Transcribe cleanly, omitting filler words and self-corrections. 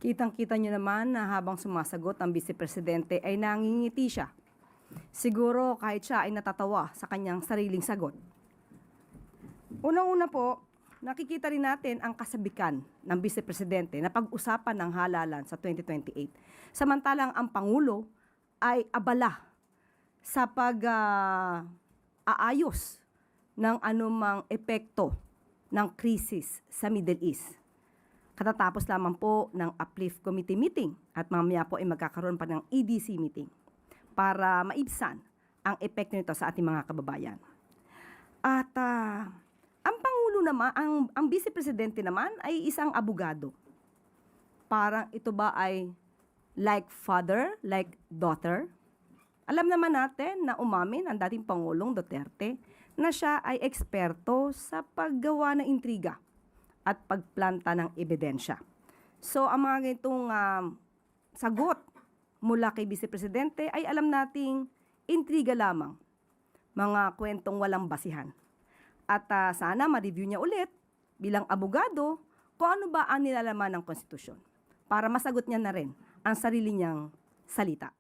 Kitang-kita niyo naman na habang sumasagot ang Vice Presidente ay nangingiti siya. Siguro kahit siya ay natatawa sa kanyang sariling sagot. Unang-una po, nakikita rin natin ang kasabikan ng Vice Presidente na pag-usapan ng halalan sa 2028. Samantalang ang Pangulo ay abala sa pag-aayos ng anumang epekto ng krisis sa Middle East. Katatapos lamang po ng Uplift Committee meeting at mamaya po ay magkakaroon pa ng EDC meeting para maibsan ang epekto nito sa ating mga kababayan. At ang Pangulo naman, ang Vice Presidente naman ay isang abogado. Parang ito ba ay like father, like daughter? Alam naman natin na umamin ang dating Pangulong Duterte na siya ay eksperto sa paggawa ng intriga at pagplanta ng ebidensya. So, ang mga ganitong sagot mula kay Vice Presidente ay alam nating intriga lamang, mga kwentong walang basihan. At sana ma-review niya ulit bilang abogado kung ano ba ang nilalaman ng konstitusyon para masagot niya na rin ang sarili niyang salita.